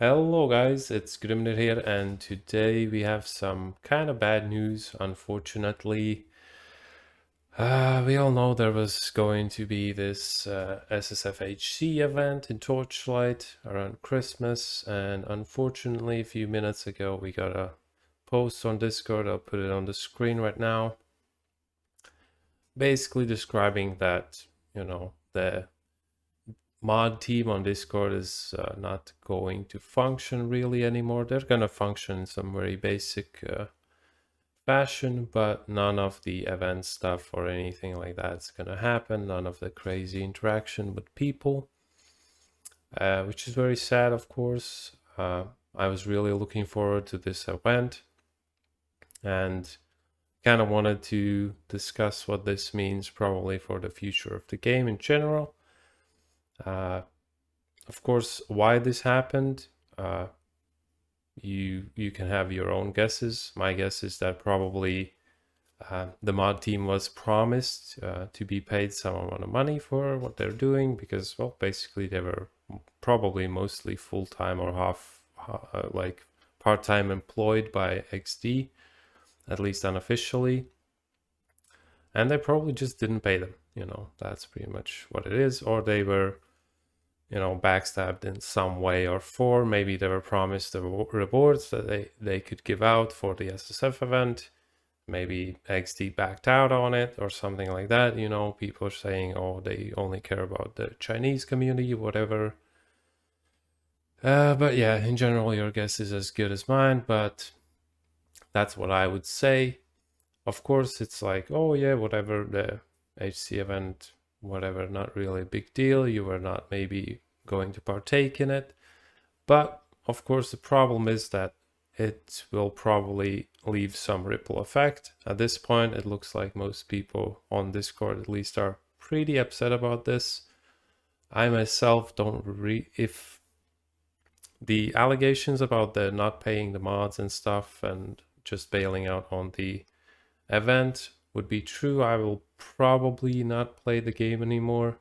Hello guys, it's Grimnir here, and today we have some kind of bad news, unfortunately. We all know there was going to be this SSFHC event in Torchlight around Christmas, and unfortunately a few minutes ago we got a post on Discord. I'll put it on the screen right now, basically describing that, the mod team on Discord is not going to function really anymore. They're gonna function in some very basic fashion, but none of the event stuff or anything like that's gonna happen. None of the crazy interaction with people, which is very sad, of course. I was really looking forward to this event and kind of wanted to discuss what this means probably for the future of the game in general. Of course, why this happened, you can have your own guesses. My guess is that probably the mod team was promised to be paid some amount of money for what they're doing because, well, basically they were probably mostly full-time or like part-time employed by XD, at least unofficially. And they probably just didn't pay them. That's pretty much what it is. Or they were backstabbed in some way or form. Maybe they were promised the rewards that they could give out for the SSF event. Maybe XD backed out on it or something like that. People are saying, oh, they only care about the Chinese community, whatever. But yeah, in general, your guess is as good as mine, but that's what I would say. Of course, it's like, oh yeah, whatever, the HC event, whatever, not really a big deal. You were not maybe going to partake in it. But of course, the problem is that it will probably leave some ripple effect. At this point, it looks like most people on Discord at least are pretty upset about this. I myself don't if the allegations about the not paying the mods and stuff and just bailing out on the event would be true, I will probably not play the game anymore.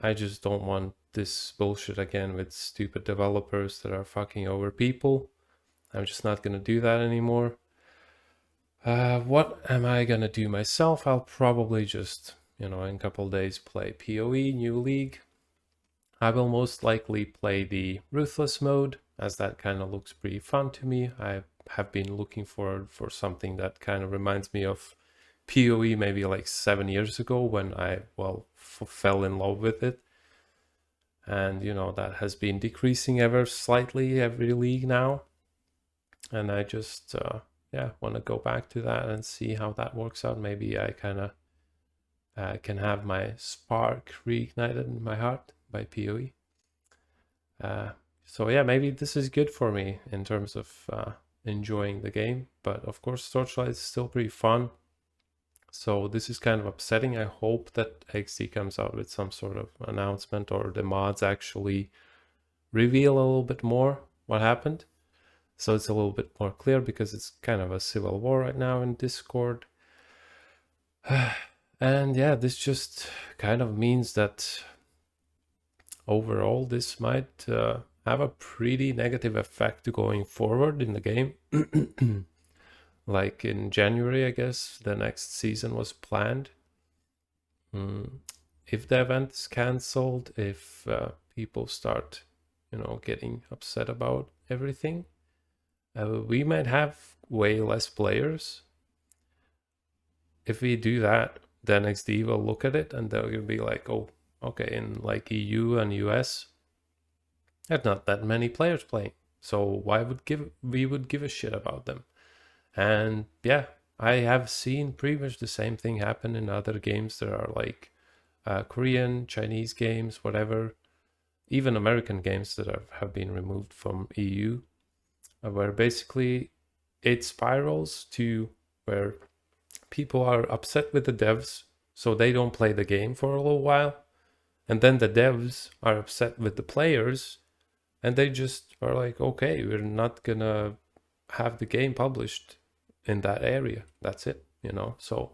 I just don't want this bullshit again with stupid developers that are fucking over people. I'm just not gonna do that anymore. What am I gonna do myself? I'll probably just, in a couple days play PoE, New League. I will most likely play the Ruthless mode, as that kind of looks pretty fun to me. I have been looking for something that kind of reminds me of PoE maybe like 7 years ago when I, well, fell in love with it. And, that has been decreasing ever slightly every league now. And I just, want to go back to that and see how that works out. Maybe I kind of can have my spark reignited in my heart by PoE. So yeah, maybe this is good for me in terms of enjoying the game. But of course, Torchlight is still pretty fun. So this is kind of upsetting. I hope that XD comes out with some sort of announcement or the mods actually reveal a little bit more what happened. So it's a little bit more clear because it's kind of a civil war right now in Discord. And yeah, this just kind of means that overall this might have a pretty negative effect going forward in the game. Like in January, I guess, the next season was planned. If the event is cancelled, if people start, getting upset about everything, we might have way less players. If we do that, then XD will look at it and they'll be like, oh, okay, in like EU and US, there's not that many players playing. So why would we would give a shit about them? And yeah, I have seen pretty much the same thing happen in other games that are like Korean, Chinese games, whatever, even American games that have been removed from EU, where basically it spirals to where people are upset with the devs, so they don't play the game for a little while. And then the devs are upset with the players, and they just are like, okay, we're not gonna have the game published in that area. That's it, So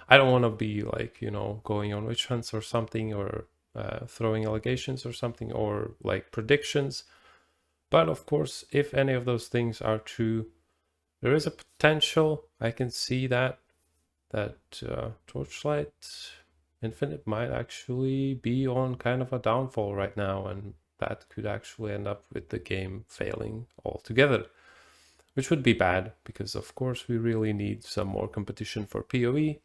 I don't want to be like, going on witch hunts or something, or throwing allegations or something, or like predictions. But of course, if any of those things are true, there is a potential, I can see that Torchlight Infinite might actually be on kind of a downfall right now, and that could actually end up with the game failing altogether, which would be bad because of course we really need some more competition for PoE.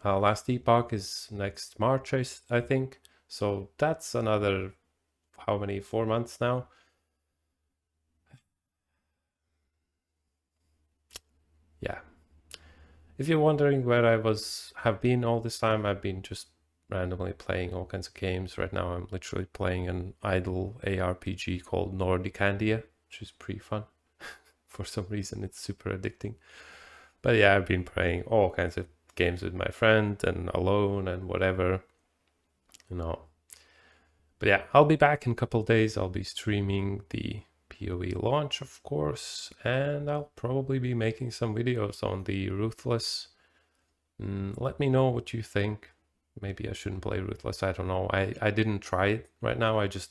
Last epoch is next March, I think, so that's another, how many, 4 months now? Yeah. If you're wondering where I have been all this time, I've been just randomly playing all kinds of games. Right now I'm literally playing an idle ARPG called Nordicandia, which is pretty fun. For some reason it's super addicting. But yeah, I've been playing all kinds of games with my friend and alone and whatever, you know. But yeah, I'll be back in a couple days. I'll be streaming the PoE launch, of course, and I'll probably be making some videos on the Ruthless. Let me know what you think. Maybe I shouldn't play Ruthless, I don't know. I didn't try it right now. I just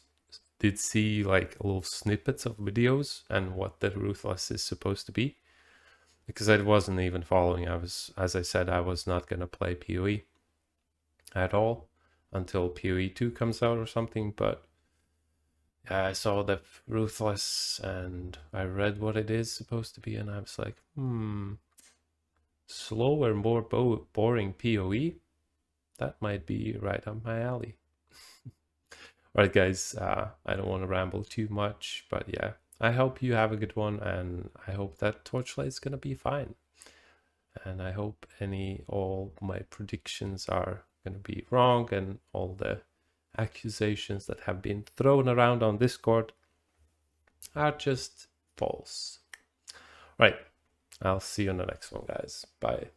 did see like little snippets of videos and what the Ruthless is supposed to be, because I wasn't even following. As I said, I was not gonna play PoE at all until PoE 2 comes out or something. But yeah, I saw the Ruthless and I read what it is supposed to be, and I was like, slower, more boring PoE? That might be right up my alley. Alright guys, I don't want to ramble too much, but yeah, I hope you have a good one, and I hope that Torchlight is gonna be fine. And I hope all my predictions are gonna be wrong, and all the accusations that have been thrown around on Discord are just false. Right, I'll see you on the next one, guys. Bye.